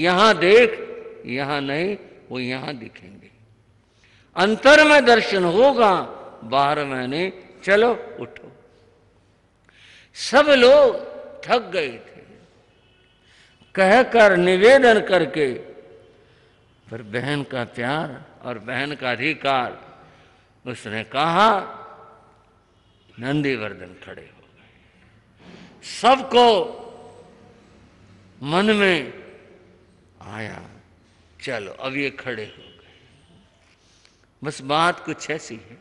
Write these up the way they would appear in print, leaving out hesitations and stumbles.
यहां देख, यहां नहीं, वो यहां दिखेंगे। अंतर में दर्शन होगा, बाहर में नहीं। चलो उठो। सब लोग थक गए थे, कहकर निवेदन करके, पर बहन का प्यार और बहन का अधिकार, उसने कहा। नंदीवर्धन खड़े हो गए। सबको मन में आया, चलो अब ये खड़े हो गए। बस बात कुछ ऐसी है।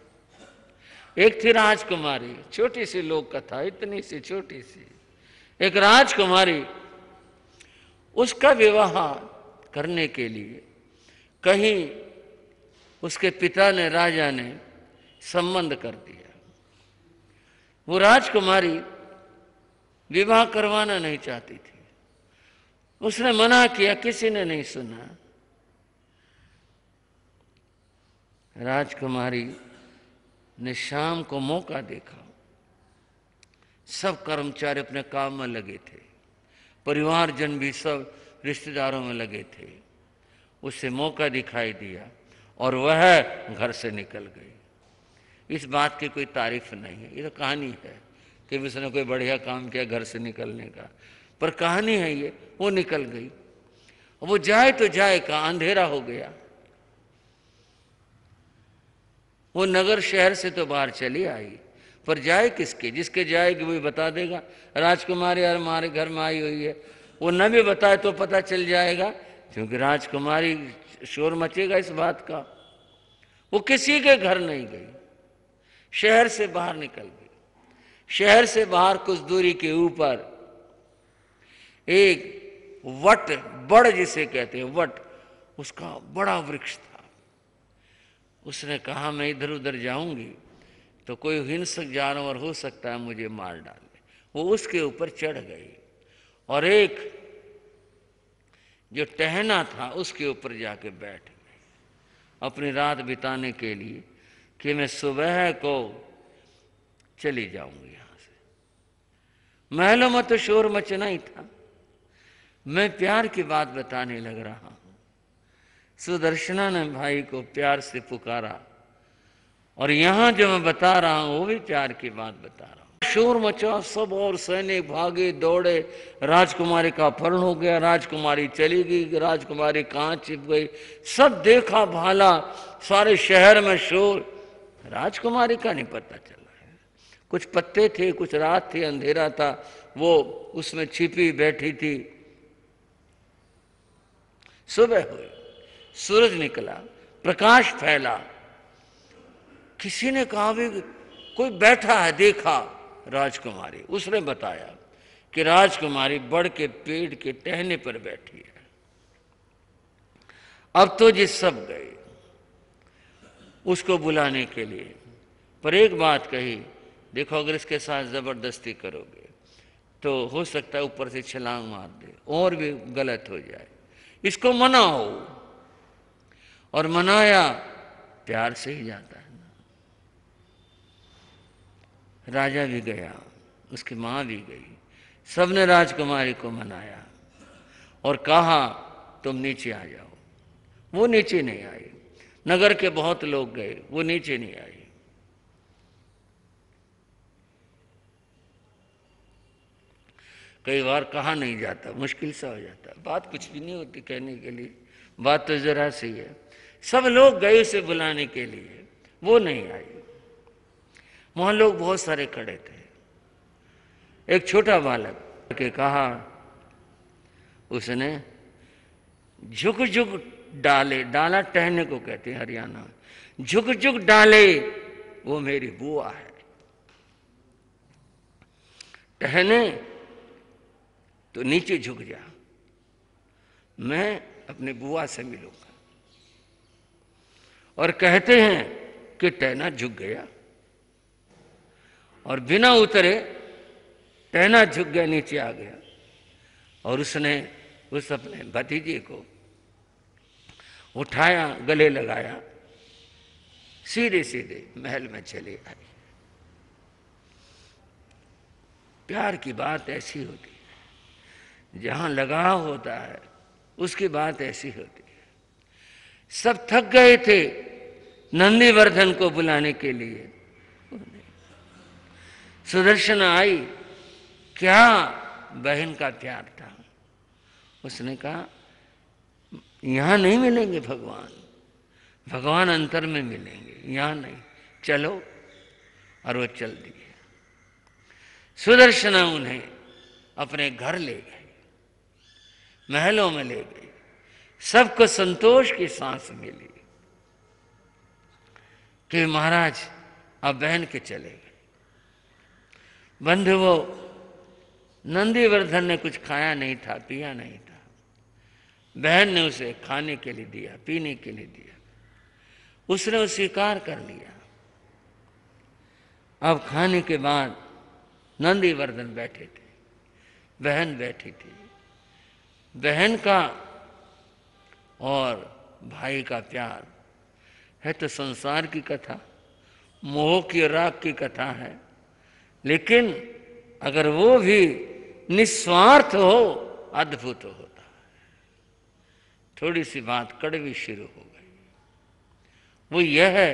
एक थी राजकुमारी, छोटी सी लोक कथा, इतनी सी छोटी सी। एक राजकुमारी, उसका विवाह करने के लिए कहीं उसके पिता ने, राजा ने संबंध कर दिया। वो राजकुमारी विवाह करवाना नहीं चाहती थी। उसने मना किया, किसी ने नहीं सुना। राजकुमारी ने शाम को मौका देखा। सब कर्मचारी अपने काम में लगे थे, परिवारजन भी सब रिश्तेदारों में लगे थे। उसे मौका दिखाई दिया और वह घर से निकल गई। इस बात की कोई तारीफ नहीं है, ये तो कहानी है कि उसने कोई बढ़िया काम किया घर से निकलने का, पर कहानी है ये। वो निकल गई। वो जाए तो जाए कहाँ, अंधेरा हो गया। वो नगर शहर से तो बाहर चली आई, पर जाए किसके? जिसके जाएगी वही बता देगा। राजकुमारी यार हमारे घर में आई हुई है, वो न भी बताए तो पता चल जाएगा, क्योंकि राजकुमारी शोर मचेगा इस बात का। वो किसी के घर नहीं गई, शहर से बाहर निकल गई। शहर से बाहर कुछ दूरी के ऊपर एक वट, बड़ जिसे कहते हैं वट, उसका बड़ा वृक्ष था। उसने कहा मैं इधर उधर जाऊंगी तो कोई हिंसक जानवर हो सकता है मुझे मार डाले। वो उसके ऊपर चढ़ गई और एक जो टहना था उसके ऊपर जाके बैठ गई अपनी रात बिताने के लिए, कि मैं सुबह को चली जाऊंगी यहां से। महलों में तो शोर मचना ही था। मैं प्यार की बात बताने लग रहा हूं। सुदर्शना ने भाई को प्यार से पुकारा, और यहां जो मैं बता रहा हूं वो भी प्यार की बात बता रहा हूं। शोर मचा, सब और सैनिक भागे दौड़े। राजकुमारी का अपहरण हो गया, राजकुमारी चली गई, राजकुमारी कहां छिप गई, सब देखा भाला, सारे शहर में शोर। राजकुमारी का नहीं पता चला है। कुछ पत्ते थे, कुछ रात थी, अंधेरा था, वो उसमें छिपी बैठी थी। सुबह हुई, सूरज निकला, प्रकाश फैला। किसी ने कहा भी कोई बैठा है, देखा राजकुमारी। उसने बताया कि राजकुमारी बड़ के पेड़ के टहने पर बैठी है। अब तो ये सब गए उसको बुलाने के लिए, पर एक बात कही, देखो अगर इसके साथ जबरदस्ती करोगे तो हो सकता है ऊपर से छलांग मार दे और भी गलत हो जाए, इसको मनाओ। और मनाया, प्यार से ही जाता है ना। राजा भी गया, उसकी मां भी गई, सबने राजकुमारी को मनाया और कहा तुम नीचे आ जाओ। वो नीचे नहीं आई। नगर के बहुत लोग गए, वो नीचे नहीं आई। कई बार कहा नहीं जाता, मुश्किल सा हो जाता, बात कुछ भी नहीं होती कहने के लिए, बात तो जरा सी है। सब लोग गए उसे बुलाने के लिए, वो नहीं आई। वहां लोग बहुत सारे खड़े थे। एक छोटा बालक के कहा, उसने झुक झुक डाले, डाला टहने को कहते हैं हरियाणा में, झुक झुक डाले वो मेरी बुआ है। टहने तो नीचे झुक जा, मैं अपने बुआ से मिलूंगा। और कहते हैं कि टहना झुक गया और बिना उतरे टहना झुक गया, नीचे आ गया। और उसने उस अपने भतीजे को उठाया, गले लगाया, सीधे सीधे महल में चले आई। प्यार की बात ऐसी होती है, जहां लगाव होता है उसकी बात ऐसी होती है। सब थक गए थे नंदीवर्धन को बुलाने के लिए। सुदर्शन आई, क्या बहन का प्यार था। उसने कहा यहां नहीं मिलेंगे भगवान, भगवान अंतर में मिलेंगे, यहां नहीं, चलो। और वो चल दिए। सुदर्शना उन्हें अपने घर ले गए, महलों में ले गई। सबको संतोष की सांस मिली कि महाराज अब बहन के चले गए। बंधुओं, नंदीवर्धन ने कुछ खाया नहीं था, पिया नहीं था। बहन ने उसे खाने के लिए दिया, पीने के लिए दिया। उसने वो स्वीकार कर लिया। अब खाने के बाद नंदीवर्धन बैठे थे, बहन बैठी थी। बहन का और भाई का प्यार है तो संसार की कथा, मोह की राग की कथा है। लेकिन अगर वो भी निस्वार्थ हो, अद्भुत होता है। थोड़ी सी बात कड़वी शुरू हो गई। वो यह है,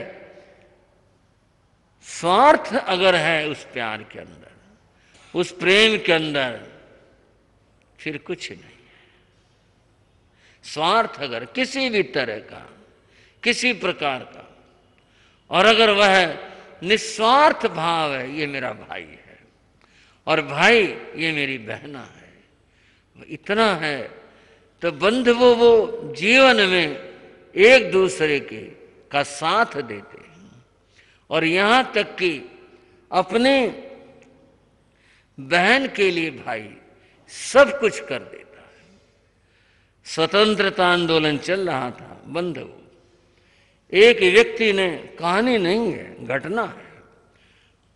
स्वार्थ अगर है उस प्यार के अंदर, उस प्रेम के अंदर, फिर कुछ नहीं है। स्वार्थ अगर किसी भी तरह का, किसी प्रकार का, और अगर वह निस्वार्थ भाव है, ये मेरा भाई है और भाई ये मेरी बहना है, इतना है, तो बंधुओं वो जीवन में एक दूसरे के का साथ देते हैं। और यहां तक कि अपने बहन के लिए भाई सब कुछ कर देता है। स्वतंत्रता आंदोलन चल रहा था बंधुओं, एक व्यक्ति ने, कहानी नहीं है, घटना है,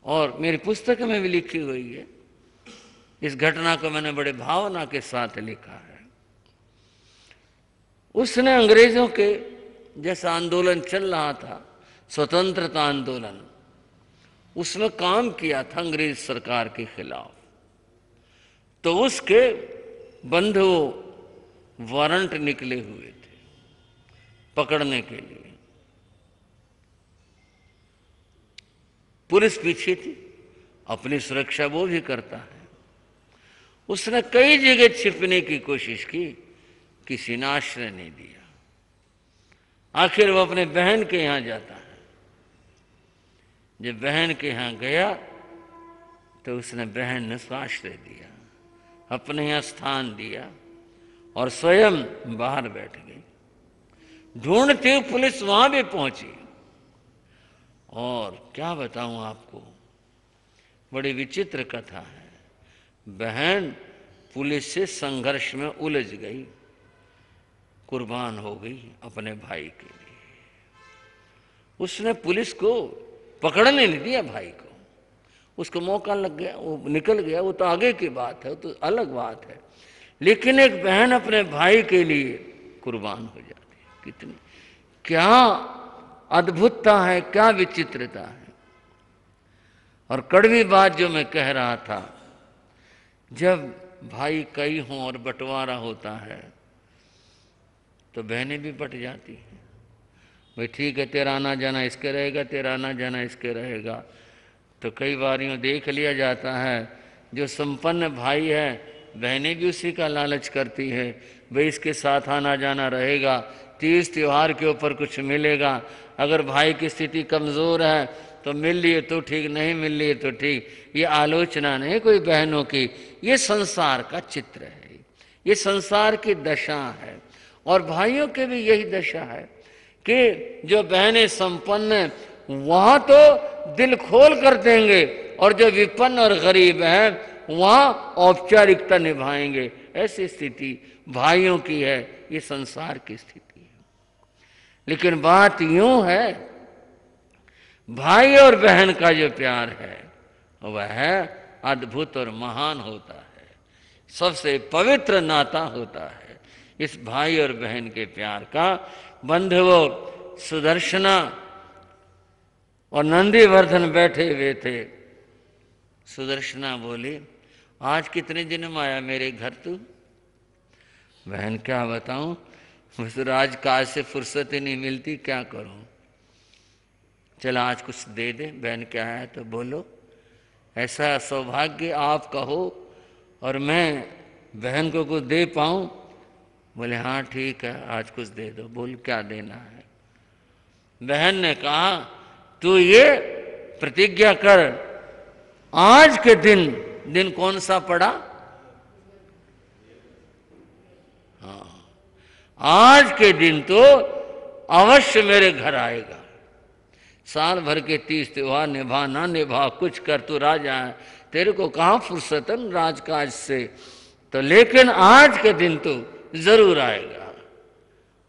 और मेरी पुस्तक में भी लिखी हुई है। इस घटना को मैंने बड़े भावना के साथ लिखा है। उसने अंग्रेजों के जैसा आंदोलन चल रहा था, स्वतंत्रता आंदोलन, उसमें काम किया था अंग्रेज सरकार के खिलाफ। तो उसके बंधुओं वारंट निकले हुए थे पकड़ने के लिए। पुलिस पीछे थी, अपनी सुरक्षा वो भी करता है। उसने कई जगह छिपने की कोशिश की, किसी ने आश्रय नहीं दिया। आखिर वो अपने बहन के यहां जाता है। जब बहन के यहां गया तो उसने, बहन ने उसको आश्रय दिया, अपने यहां स्थान दिया और स्वयं बाहर बैठ गई। ढूंढते हुए पुलिस वहां भी पहुंची। और क्या बताऊं आपको, बड़ी विचित्र कथा है। बहन पुलिस से संघर्ष में उलझ गई, कुर्बान हो गई अपने भाई के लिए। उसने पुलिस को पकड़ने नहीं दिया भाई को, उसको मौका लग गया, वो निकल गया, वो तो आगे की बात है, वो तो अलग बात है। लेकिन एक बहन अपने भाई के लिए कुर्बान हो जाती है। कितनी, क्या अद्भुतता है, क्या विचित्रता है। और कड़वी बात जो मैं कह रहा था, जब भाई कई हों और बंटवारा होता है तो बहनें भी बट जाती हैं। भाई ठीक है, तेरा आना जाना इसके रहेगा, तेरा आना जाना इसके रहेगा। तो कई बार यूँ देख लिया जाता है, जो संपन्न भाई है बहनें भी उसी का लालच करती है, भाई इसके साथ आना जाना रहेगा, तीज त्योहार के ऊपर कुछ मिलेगा। अगर भाई की स्थिति कमज़ोर है तो मिल लिए तो ठीक, नहीं मिल लिए तो ठीक। ये आलोचना नहीं कोई बहनों की, ये संसार का चित्र है, ये संसार की दशा है। और भाइयों के भी यही दशा है कि जो बहनें संपन्न हैं वहां तो दिल खोल कर देंगे, और जो विपन्न और गरीब हैं वहां औपचारिकता निभाएंगे। ऐसी स्थिति भाइयों की है, ये संसार की स्थिति है। लेकिन बात यूं है, भाई और बहन का जो प्यार है वह अद्भुत और महान होता है, सबसे पवित्र नाता होता है। इस भाई और बहन के प्यार का बंधुओं, सुदर्शना और नंदीवर्धन बैठे हुए थे। सुदर्शना बोली, आज कितने दिन में आया मेरे घर तू? बहन क्या बताऊं, मुझे राजकाज से फुर्सत ही नहीं मिलती, क्या करूं। चल आज कुछ दे दे। बहन क्या है तो बोलो, ऐसा सौभाग्य आपका हो और मैं बहन को कुछ दे पाऊं। बोले हाँ ठीक है, आज कुछ दे दो। बोल क्या देना है। बहन ने कहा तू ये प्रतिज्ञा कर, आज के दिन कौन सा पड़ा? हाँ, आज के दिन तो अवश्य मेरे घर आएगा। साल भर के 30 त्योहार निभा ना निभा, कुछ कर तू राजा है, तेरे को कहाँ फुर्सतन राजकाज से, तो लेकिन आज के दिन तो जरूर आएगा।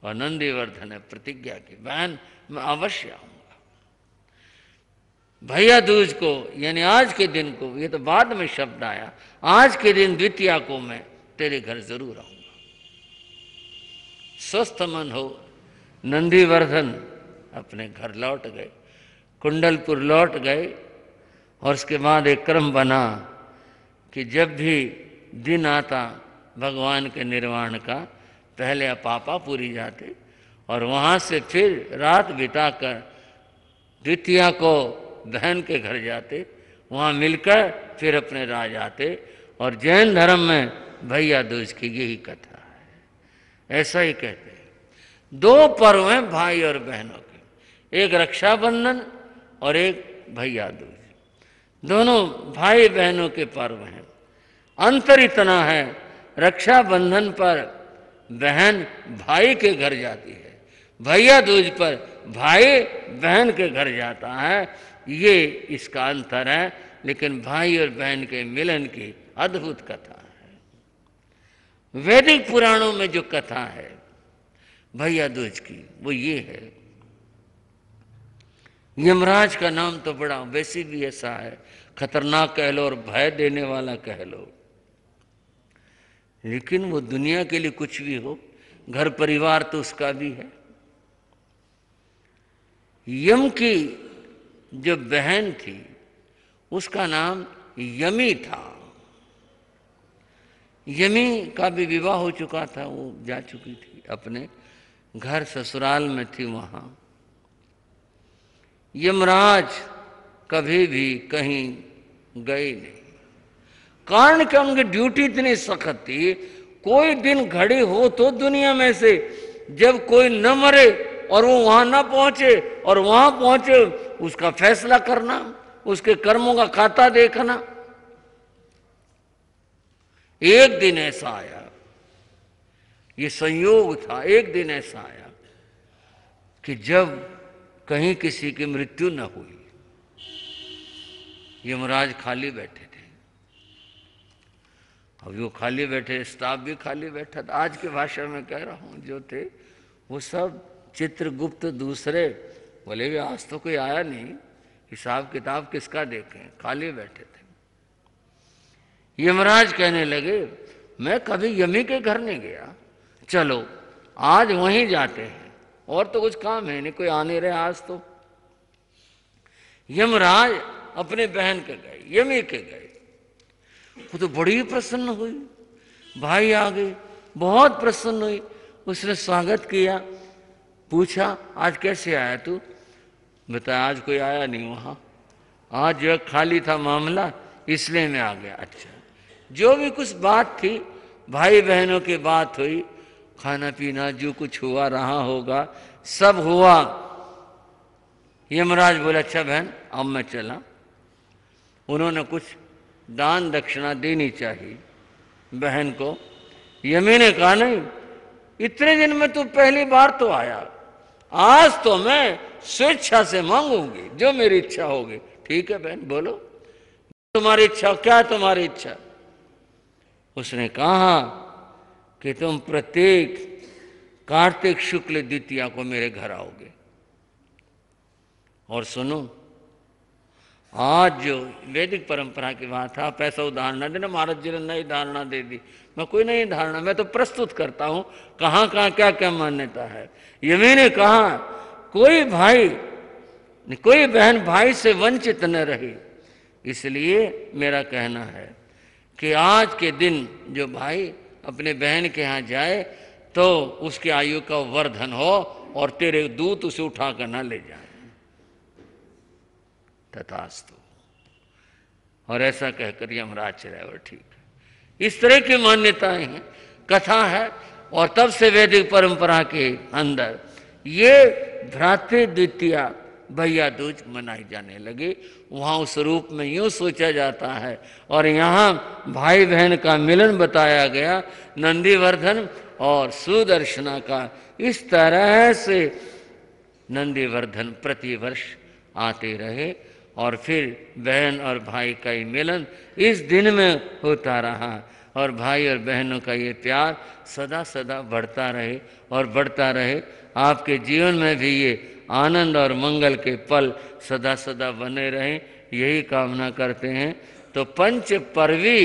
और नंदीवर्धन ने प्रतिज्ञा की, बहन मैं अवश्य आऊंगा। भैया दूज को यानी आज के दिन को, ये तो बाद में शब्द आया, आज के दिन द्वितीया को मैं तेरे घर जरूर आऊंगा। स्वस्थ मन हो नंदीवर्धन अपने घर लौट गए, कुंडलपुर लौट गए। और उसके बाद एक क्रम बना कि जब भी दिन आता भगवान के निर्वाण का, पहले अपापापुरी जाते और वहाँ से फिर रात बिताकर द्वितीया को बहन के घर जाते, वहाँ मिलकर फिर अपने राज आते। और जैन धर्म में भैया दूज की यही कथा है, ऐसा ही कहते हैं। 2 पर्व हैं भाई और बहनों के, एक रक्षाबंधन और एक भैया दूज। दोनों भाई बहनों के पर्व हैं। अंतर इतना है, रक्षाबंधन पर बहन भाई के घर जाती है, भैया दूज पर भाई बहन के घर जाता है। ये इसका अंतर है, लेकिन भाई और बहन के मिलन की अद्भुत कथा है। वैदिक पुराणों में जो कथा है भैया दूज की, वो ये है। यमराज का नाम तो बड़ा वैसे भी ऐसा है, खतरनाक कह लो और भय देने वाला कह लो, लेकिन वो दुनिया के लिए कुछ भी हो, घर परिवार तो उसका भी है। यम की जो बहन थी उसका नाम यमी था। यमी का भी विवाह हो चुका था, वो जा चुकी थी अपने घर, ससुराल में थी वहां। यमराज कभी भी कहीं गए नहीं, कारण कि उनकी ड्यूटी इतनी सख्त थी। कोई दिन घड़ी हो तो दुनिया में से जब कोई न मरे और वो वहां ना पहुंचे, और वहां पहुंचे उसका फैसला करना, उसके कर्मों का खाता देखना। एक दिन ऐसा आया, ये संयोग था, एक दिन ऐसा आया कि जब कहीं किसी की मृत्यु न हुई, यमराज खाली बैठे थे। अब वो खाली बैठे, स्टाफ भी खाली बैठा था। आज की भाषा में कह रहा हूं, जो थे वो सब चित्रगुप्त दूसरे, बोले भी आज तो कोई आया नहीं, हिसाब किताब किसका देखें, खाली बैठे थे। यमराज कहने लगे मैं कभी यमी के घर नहीं गया, चलो आज वहीं जाते हैं, और तो कुछ काम है नहीं, कोई आ नहीं रहे आज तो। यमराज अपने बहन के गए, यमी के गए। वो तो बड़ी प्रसन्न हुई, भाई आ गए, बहुत प्रसन्न हुई। उसने स्वागत किया, पूछा आज कैसे आया तू? बताया आज कोई आया नहीं वहां, आज जो खाली था मामला, इसलिए मैं आ गया। अच्छा, जो भी कुछ बात थी, भाई बहनों की बात हुई, खाना पीना जो कुछ हुआ रहा होगा, सब हुआ। यमराज बोला अच्छा बहन अब मैं चला। उन्होंने कुछ दान दक्षिणा देनी चाहिए बहन को। यमी ने कहा नहीं, इतने दिन में तू पहली बार तो आया, आज तो मैं स्वेच्छा से मांगूंगी जो मेरी इच्छा होगी। ठीक है बहन बोलो तुम्हारी इच्छा, क्या तुम्हारी इच्छा? उसने कहा कि तुम प्रत्येक कार्तिक शुक्ल द्वितीया को मेरे घर आओगे, और सुनो आज जो वैदिक परंपरा की बात था, पैसा उधार न देना। महाराज जी ने नई धारणा दे दी, मैं कोई नई धारणा, मैं तो प्रस्तुत करता हूं कहाँ कहाँ क्या क्या मान्यता है। यमी ने कहा कोई भाई कोई बहन भाई से वंचित न रही, इसलिए मेरा कहना है कि आज के दिन जो भाई अपने बहन के यहाँ जाए तो उसकी आयु का वर्धन हो और तेरे दूत उसे उठा कर ना ले जाए। तथास्तु। और ऐसा कहकर यमराज चला और ठीक है। इस तरह की मान्यताएं हैं, कथा है। और तब से वैदिक परंपरा के अंदर ये भ्रातृ द्वितीया भैया दूज मनाई जाने लगी। वहाँ उस रूप में यूँ सोचा जाता है। और यहाँ भाई बहन का मिलन बताया गया, नंदीवर्धन और सुदर्शना का। इस तरह से नंदीवर्धन प्रतिवर्ष आते रहे और फिर बहन और भाई का ये मिलन इस दिन में होता रहा। और भाई और बहनों का ये प्यार सदा सदा बढ़ता रहे और बढ़ता रहे। आपके जीवन में भी ये आनंद और मंगल के पल सदा सदा बने रहें, यही कामना करते हैं। तो पंच पर्वी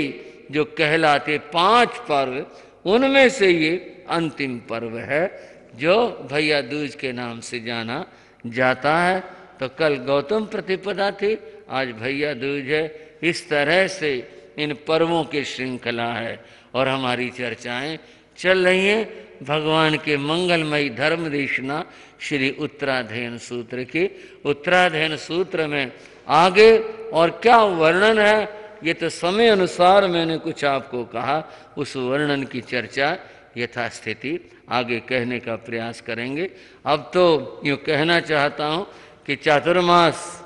जो कहलाते 5 पर्व, उनमें से ये अंतिम पर्व है जो भैया दूज के नाम से जाना जाता है। तो कल गौतम प्रतिपदा थी, आज भैया दूज है। इस तरह से इन पर्वों की श्रृंखला है और हमारी चर्चाएं चल रही हैं भगवान के मंगलमयी धर्म देशना श्री उत्तराधयन सूत्र की। उत्तराधयन सूत्र में आगे और क्या वर्णन है, ये तो समय अनुसार मैंने कुछ आपको कहा, उस वर्णन की चर्चा यथास्थिति आगे कहने का प्रयास करेंगे। अब तो यूँ कहना चाहता हूँ कि चातुर्मास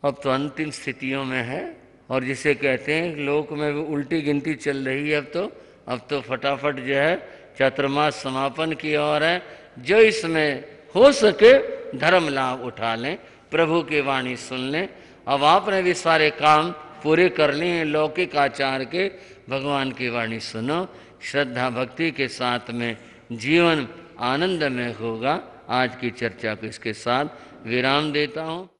अब तो अंतिम स्थितियों में है और जिसे कहते हैं लोक में भी उल्टी गिनती चल रही है। अब तो फटाफट जो है चातुर्मास समापन की ओर है। जो इसमें हो सके धर्म लाभ उठा लें, प्रभु की वाणी सुन लें। अब आपने भी सारे काम पूरे कर लिए हैं लौकिक आचार के, भगवान की वाणी सुनो, श्रद्धा भक्ति के साथ में जीवन आनंद में होगा। आज की चर्चा को इसके साथ विराम देता हूँ।